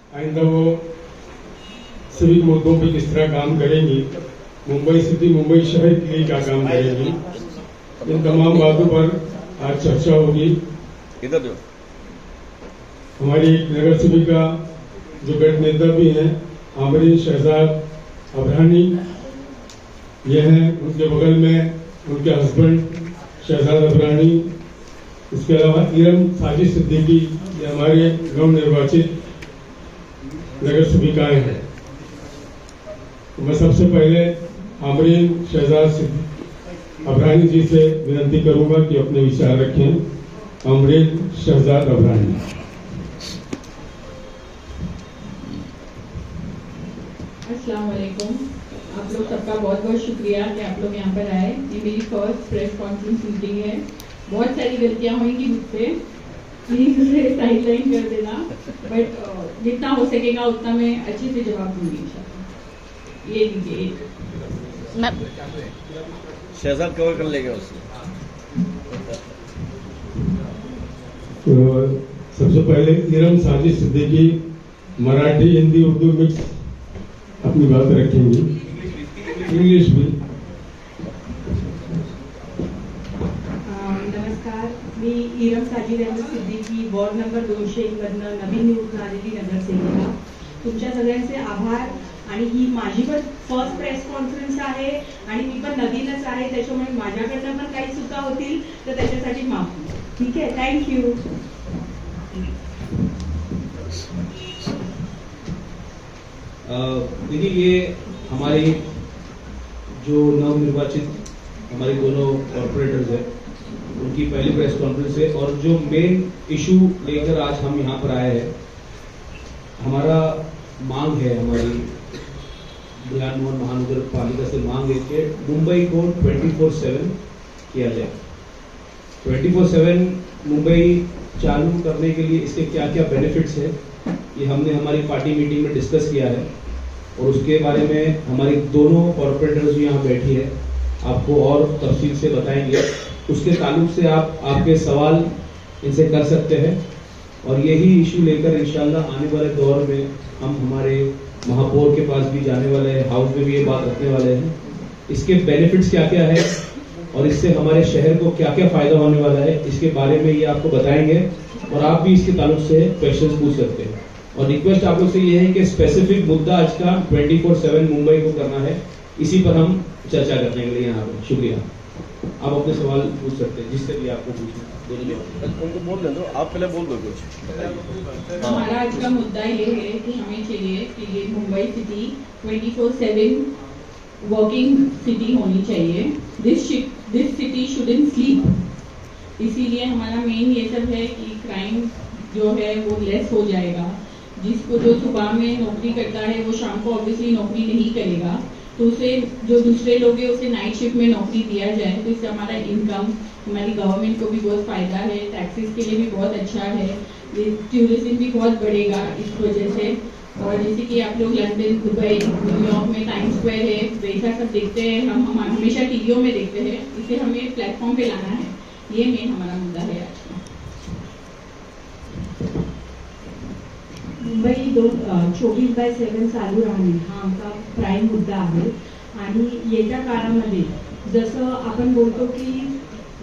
आइंदा वो सिविक मुद्दों पे किस तरह काम करेंगी, मुंबई सिटी मुंबई शहर के लिए क्या काम करेंगी, इन तमाम बातों पर आज चर्चा होगी। इधर जो हमारी नगर सेविका जो गठ नेता भी हैं आमरीन शहजाद अबरानी, ये हैं, उनके बगल में उनके हस्बैंड शहजाद अबरानी, इसके अलावा इरम साजिद सिद्दीकी, ये हमारे नव निर्वाचित नगर सेविकाएं हैं। मैं सबसे पहले आमरीन शहजाद अबरानी जी से विनती करूंगा कि अपने विचार रखें। आमरीन शहजाद अबरानी। अस्सलाम वालेकुम। आप लोग सबका बहुत बहुत शुक्रिया कि आप लोग यहाँ पर आए। ये मेरी फर्स्ट प्रेस कॉन्फ्रेंस मीटिंग है। बहुत सारी गलतियाँ होंगी मुझसे, प्लीज उसे साइडलाइन कर देना, बट जितना हो सकेगा उतना मैं अच्छे से जवाब दूंगी इंशाल्लाह। ये लीजिए एक शहजाद कवर कर लेगा उससे। तो सबसे पहले इरम साजिद सिद्दीकी मराठी हिंदी उर्दू मिक्स अपनी बात रखेंगी, इंग्लिश भी। नमस्कार, मी इरम साजिद अहमद सिद्दीकी, वॉर्ड नंबर 200 मधनं नवीन निवडून आलेली नगरसेविका। तुमच्या सगळ्यांचे आभार। आणि ही माझी पण फर्स्ट प्रेस कॉन्फरन्स आहे आणि मी पण नवीनच आहे, त्याच्यामुळे माझ्याकडनं पण काही चुका होतील तर त्याच्यासाठी माफी। ठीक आहे, थँक्यू। देखिए, ये हमारी जो नवनिर्वाचित हमारे दोनों कॉर्पोरेटर्स हैं उनकी पहली प्रेस कॉन्फ्रेंस है, और जो मेन इशू लेकर आज हम यहाँ पर आए हैं, हमारा मांग है, हमारी बुलंद मोहन महानगर पालिका से मांग है कि मुंबई को 24/7 किया जाए। 24/7 मुंबई चालू करने के लिए इसके क्या क्या बेनिफिट्स है, ये हमने हमारी पार्टी मीटिंग में डिस्कस किया है, और उसके बारे में हमारी दोनों कॉर्पोरेटर्स जो यहाँ बैठी है आपको और तफसील से बताएंगे। उसके ताल्लुक से आप आपके सवाल इनसे कर सकते हैं, और यही इशू लेकर इंशाल्लाह आने वाले दौर में हम हमारे महापौर के पास भी जाने वाले हैं, हाउस में भी ये बात रखने वाले हैं। इसके बेनिफिट्स क्या क्या है और इससे हमारे शहर को क्या क्या फायदा होने वाला है, इसके बारे में ये आपको बताएंगे, और आप भी इसके ताल्लुक से क्वेश्चंस पूछ सकते हैं। और रिक्वेस्ट आप लोग से ये है कि स्पेसिफिक मुद्दा आज का 24/7 मुंबई को करना है, इसी पर हम चर्चा करने के लिए यहाँ पर। शुक्रिया। आप अपने सवाल पूछ सकते हैं जिससे भी आपको पूछना। उनको बोल दो, आप पहले बोल दो कुछ। हमारा आज का मुद्दा ये है कि हमें चाहिए कि ये मुंबई सिटी 24/7 वर्किंग सिटी होनी चाहिए। This city shouldn't sleep. इसीलिए हमारा मेन ये सब है कि क्राइम जो है वो लेस हो जाएगा। जिसको जो सुबह में नौकरी करता है वो शाम को ऑब्वियसली नौकरी नहीं करेगा, तो उसे जो दूसरे लोग हैं उसे नाइट शिफ्ट में नौकरी दिया जाए, तो इससे हमारा इनकम, हमारी गवर्नमेंट को भी बहुत फायदा है, टैक्सेस के लिए भी बहुत अच्छा है, टूरिज्म भी बहुत बढ़ेगा इस वजह से। और जैसे कि आप लोग लंदन, दुबई, न्यूयॉर्क में टाइम स्क्वायर है, वैसा सब देखते हैं, हम हमेशा टीवियों में देखते हैं, इसे हमें प्लेटफॉर्म पे लाना है। ये मेन हमारा मुद्दा है आज का। मुंबई 24/7 चालू राहणे हा आमचा प्राईम मुद्दा आहे। आणि येत्या काळामध्ये जसं आपण बोलतो की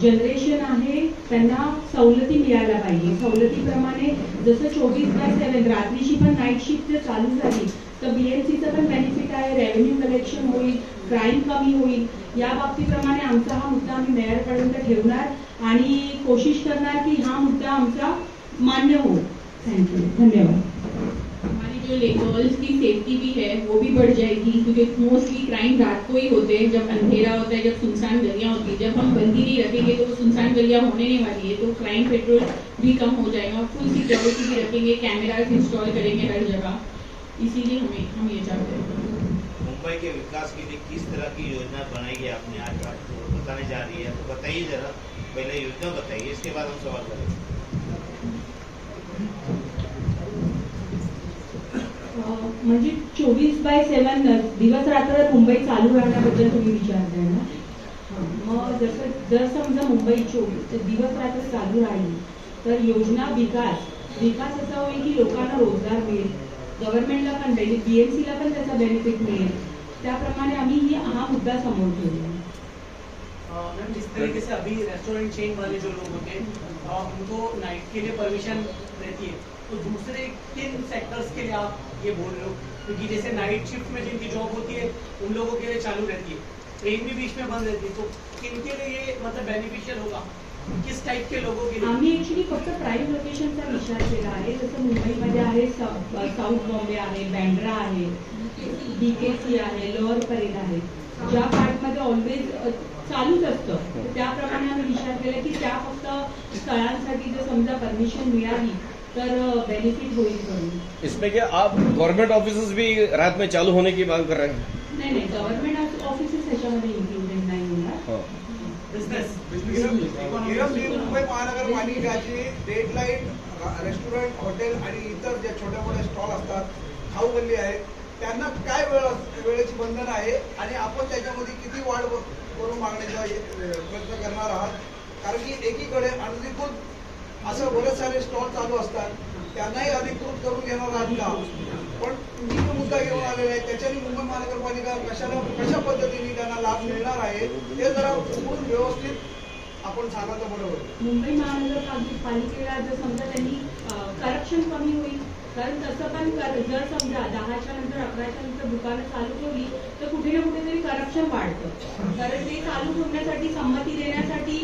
जनरेशन आहे त्यांना सवलती मिळायला पाहिजे, सवलतीप्रमाणे जसं 24/7 रात्रीची पण नाईट शिफ्ट जर चालू झाली तर बीएमसीचं पण बेनिफिट आहे, रेव्हेन्यू कलेक्शन होईल, क्राईम कमी होईल। या बाबतीप्रमाणे आमचा हा मुद्दा आम्ही मेयरपर्यंत ठेवणार आणि कोशिश करणार की हा मुद्दा आमचा मान्य हो। थँक्यू, धन्यवाद। हमारी जो गर्ल्स की सेफ्टी भी है वो भी बढ़ जाएगी, क्योंकि मोस्टली क्राइम रात को ही होते हैं, जब अंधेरा होता है, जब सुनसान गलियां होती है। जब हम बंदी नहीं रखेंगे तो वो सुनसान गलियां होने नहीं वाली है, तो क्राइम पेट्रोल भी कम हो जाएगा। और फुल सिक्योरिटी भी रखेंगे, कैमरास इंस्टॉल करेंगे हर जगह, इसीलिए हम ये चाहते हैं। मुंबई के विकास के लिए किस तरह की योजना बनाई है आपने, आज आपको बताने जा रही है, तो बताइए जरा, पहले योजना बताइए, इसके बाद हम सवाल करेंगे। म्हणजे 24/7 दिवस रात्र मुंबई चालू राहण्याबद्दल तुम्ही विचारताय ना? मग जर समजा मुंबई दिवस रात्र चालू राहिली तर योजना विकास असा होईल की लोकांना रोजगार मिळेल, गव्हर्नमेंटला पण बीएमसीला पण त्याचा बेनिफिट मिळेल, त्याप्रमाणे आम्ही हा मुद्दा समोर ठेवला. मैम, जिस तरीके से अभी रेस्टोरेंट चेन वाले जो लोग होते हैं उनको नाइट के लिए परमिशन रहती है, तो दूसरे किन सेक्टर्स के लिए आप ये बोल रहे हो? क्योंकि जैसे नाइट शिफ्ट में जिनकी जॉब होती है उन लोगों के लिए चालू रहती है, ट्रेन भी बीच में बंद रहती है, तो किन के लिए ये मतलब बेनिफिशियल होगा, किस टाइप के लोगों के लिए? आम्ही ऍक्च्युली फक्त प्राईम लोकेशनचा विचार केला आहे. जसं मुंबईमध्ये आहे साऊथ बॉम्बे आहे, बँड्रा आहे, बीकेसी आहे, लोअर परेल आहे, ज्या पार्टमध्ये ऑलवेज चालूच असतं, त्याप्रमाणे आम्ही विचार केला की त्या फक्त स्थळांसाठी जर समजा परमिशन मिळाली तर बेनिफिट होईल करून. इसमें क्या आप गवर्नमेंट ऑफिसेज भी रात में चालू होने की मांग कर रहे हैं? नाही, गव्हर्नमेंट ऑफिसेस ह्याच्यामध्ये इन्क्लुडेड नाही होणार. बिझनेस मुंबई महानगरपालिकाची डेडलाईन रेस्टॉरंट, हॉटेल आणि इतर ज्या छोट्या मोठ्या स्टॉल असतात, खाऊ गल्ली आहे, त्यांना काय वेळेची बंधन आहे आणि आपण त्याच्यामध्ये किती वाढ करून मागण्याचा प्रयत्न करणार आहात? कारण की एकीकडे अनधिकृत असं बरेच सारे स्टॉल चालू असतात, त्यांनाही अधिकृत करून घेणार आहात का? पण तुम्ही जो मुद्दा घेऊन आलेला आहे त्याच्याने मुंबई महानगरपालिका कशा पद्धतीने त्यांना लाभ मिळणार आहे ते जरा पूर्ण व्यवस्थित आपण सांगा तर बरोबर. मुंबई महानगरपालिकेला जर समजा त्यांनी करप्शन कमी होईल, कारण तसं पण जर समजा 10च्या नंतर 11च्या नंतर दुकानं चालू ठेवली तर कुठे ना कुठेतरी करप्शन वाढतं, कारण ते चालू ठेवण्यासाठी संमती देण्यासाठी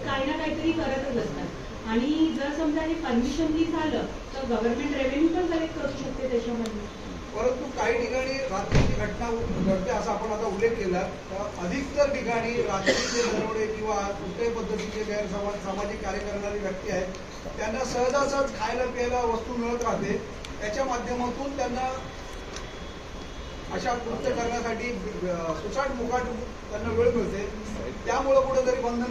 काही ना काहीतरी करतच असतात. आणि जर समजा हे परमिशनली झालं तर गव्हर्नमेंट रेव्हेन्यू पण कलेक्ट करू शकते त्याच्यामध्ये. परंतु काही ठिकाणी रात्रीची घटना घडते असा आपण आता उल्लेख केला, तर अधिकतर ठिकाणी रात्रीचे दरोडे किंवा कुठल्याही पद्धतीचे सामाजिक कार्य करणारी व्यक्ती आहेत, त्यांना सहजासहज खायला प्यायला वस्तू मिळत राहते, त्याच्या माध्यमातून त्यांना अशा कृत्य करण्यासाठी सुसाट मुकाट त्यांना वेळ मिळते, त्यामुळे कुठेतरी बंधन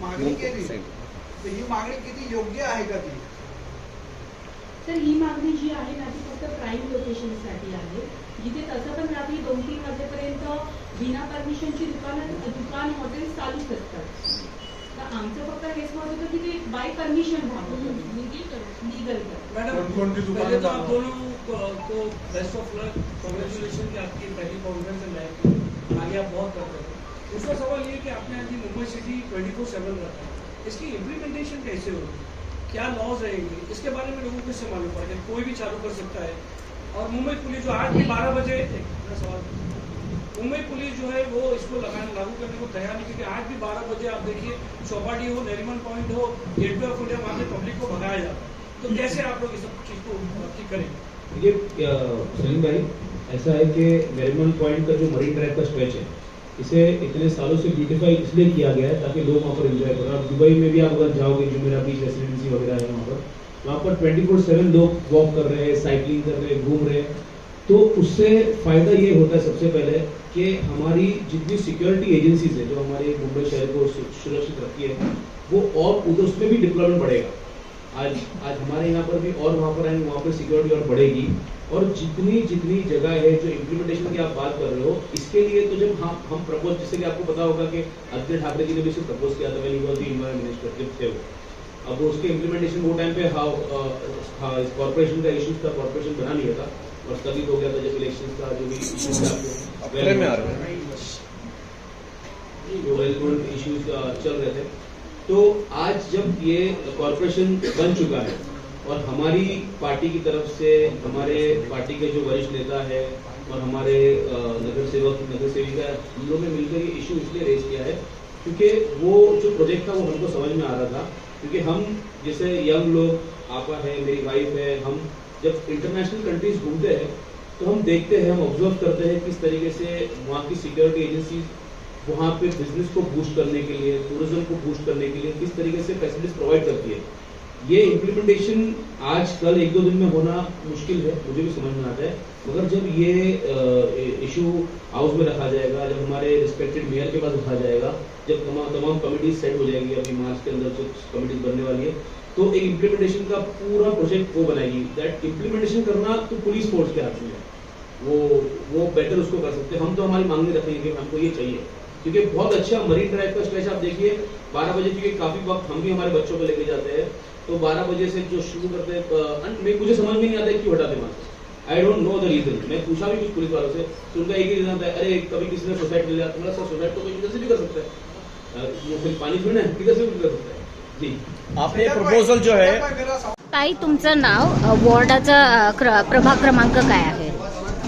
मागणी केली तर ही मागणी किती योग्य आहे का ती? तर ही मागणी जी आहे ना ती फक्त प्राईम लोकेशनसाठी आहे, जिथे तसं पण रात्री 2-3 वाजेपर्यंत बिना परमिशनची दुकान हॉटेल चालूच असतात. तर आमचं फक्त रेस्पॉन्स होतं की ते बाय परमिशन व्हावं, लीगल. मैडम, पहले तो आप दोनों को बेस्ट ऑफ लक, कांग्रेचुलेशन कि आपकी पहली कॉन्फ्रेंस में आगे आप बहुत करते हैं. दूसरा सवाल ये कि आपने अभी मुंबई सिटी 24/7 रखा, इसकी इम्प्लीमेंटेशन कैसे होगी, क्या लॉज रहेंगे, इसके बारे में लोगों को मालूम पड़ेगा? कोई भी चालू कर सकता है. और मुंबई पुलिस जो आज भी 12 बजे, मुंबई पुलिस जो है वो इसको लागू करने को तैयार नहीं, क्योंकि आज भी 12 बजे आप देखिए चौपाटी हो, नरीमन पॉइंट हो, गेटवे ऑफ इंडिया, वहाँ से पब्लिक को भगाया जाता है. तो कैसे आप लोग इस सब चीज को ठीक करेंगे? देखिए सलीम भाई, ऐसा है कि नरीमन पॉइंट का जो मरीन ड्राइव का स्ट्रेच है, इसे इतने सालों से ब्यूटीफाई इसलिए किया गया है ताकि लोग वहाँ पर एंजॉय करें. आप दुबई में भी आप अगर जाओगे, जो मेरा बीच रेसिडेंसी वगैरह है वहाँ पर 24/7 लोग वॉक कर रहे हैं, साइकिलिंग कर रहे हैं, घूम रहे हैं. तो उससे फ़ायदा ये होता है सबसे पहले कि हमारी जितनी सिक्योरिटी एजेंसीज है जो हमारे मुंबई शहर को सुरक्षित रखती है, वो और उधर उसमें भी डिप्लॉयमेंट बढ़ेगा. आज हमारे यहाँ पर भी और वहाँ पर आएंगे, वहाँ पर सिक्योरिटी और बढ़ेगी. और जितनी जगह है जो इम्प्लीमेंटेशन की आप बात कर रहे हो, इसके लिए तो जब हम प्रपोज, जैसे कि आपको पता होगा कि आदित्य ठाकरे जी ने भी इसे प्रपोज किया था, well he was the environment minister जब थे वो. अब उसके इम्प्लीमेंटेशन वो टाइम पे कॉर्पोरेशन का इश्यूज था, कॉर्पोरेशन बना नहीं था और स्थगित हो गया था जब इलेक्शन का जो भी इश्यूज चल रहे थे. तो आज जब ये कॉर्पोरेशन बन चुका है और हमारी पार्टी की तरफ से हमारे पार्टी के जो वरिष्ठ नेता है और हमारे नगर सेविका, हम लोगों ने मिलकर ये इशू इसलिए रेज किया है क्योंकि वो जो प्रोजेक्ट था वो हमको समझ में आ रहा था. क्योंकि हम जैसे यंग लोग, आपा है, मेरी वाइफ है, हम जब इंटरनेशनल कंट्रीज घूमते हैं तो हम देखते हैं, हम ऑब्जर्व करते हैं किस तरीके से वहाँ की सिक्योरिटी एजेंसीज वहाँ पे बिजनेस को बूस्ट करने के लिए, टूरिज्म को बूस्ट करने के लिए किस तरीके से फैसिलिटीज प्रोवाइड करती है. ये इम्प्लीमेंटेशन आज कल 1-2 दिन में होना मुश्किल है, मुझे भी समझ में आता है, मगर जब ये इशू हाउस में रखा जाएगा, जब हमारे रिस्पेक्टेड मेयर के पास रखा जाएगा, जब तमाम कमिटीज सेट हो जाएंगी, अभी मार्च के अंदर जो कमिटीज बनने वाली है, तो एक इम्प्लीमेंटेशन का पूरा प्रोजेक्ट वो बनाएगी. दैट इम्प्लीमेंटेशन करना तो पुलिस फोर्स के हाथ में है, वो बेटर उसको कर सकते हैं. हम तो हमारी मांग नहीं रखेंगे, हमको ये चाहिए क्योंकि बहुत अच्छा मरीन ड्राइव का स्ट्रेच आप देखिए 12 बजे, क्योंकि काफी वक्त हम भी हमारे बच्चों को लेके जाते हैं तो 12 बजे से जो शुरू करते हैं, मुझे समझ में नहीं आता है क्यों हटाते वहाँ। I don't know the reason. मैं पूछा भी कुछ पुलिस वालों से, तो उनका एक ही रीजन था, अरे कभी किसी ने सुसाइड कर लिया। तो मेरा सर सुसाइड तो कोई किधर से भी कर सकता है, वो फिर पानी पीना है, किधर से भी कर सकता है जी। आपने प्रपोजल जो है, ताई तुमचं नाव, वॉर्डाचा प्रभाग क्रमांक काय आहे?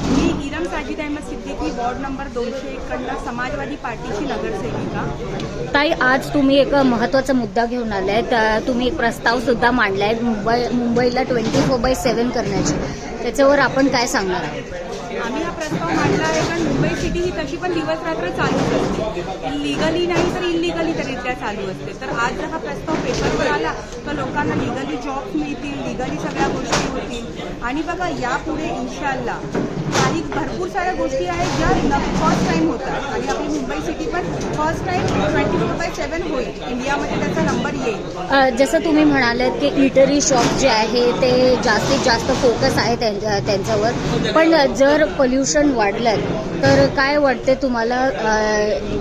मी इरम साजिद अहमद सिद्दीकी, वॉर्ड नंबर 201 समाजवादी पार्टीची नगरसेविका। ताई आज तुम्ही एक महत्त्वाचा मुद्दा घेऊन आलाय, तुम्ही एक प्रस्ताव सुद्धा मांडलाय मुंबईला 24/7 करण्याची, त्याच्यावर आपण काय सांगणार आहोत? आम्ही हा प्रस्ताव मांडला आहे कारण मुंबई सिटी ही तशी पण दिवस रात्र चालूच असते, लिगली नाही तर इलिगली तरीत्या चालू असते। तर आज जर हा प्रस्ताव पेपरवर आला तर लोकांना लिगली जॉब्स मिळतील, लिगली सगळ्या गोष्टी होतील। आणि बघा यापुढे इन्शाअल्लाह काही भरपूर साऱ्या गोष्टी आहेत ज्या फर्स्ट टाइम होतात आणि आपली मुंबई सिटी पण फर्स्ट टाइम 24/7 होईल, इंडियामध्ये त्याचा नंबर येईल। जसं तुम्ही म्हणालात की इटरी शॉप जे आहे ते जास्तीत जास्त फोकस आहे त्यांच्यावर, पण जर पोल्युशन वाढलं तर काय वाटते तुम्हाला?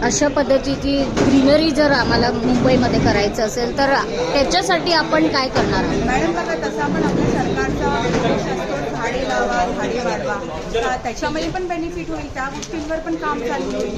अशा पद्धतीची ग्रीनरी जर आम्हाला मुंबईमध्ये करायचं असेल तर त्याच्यासाठी आपण काय करणार आहोत? मॅडम बघा तसं आपण आपल्या सरकारचा उद्देश असतो झाडे लावा झाडे वाढवा, त्याच्यामध्ये पण बेनिफिट होईल, त्या गोष्टींवर पण काम चालू होईल।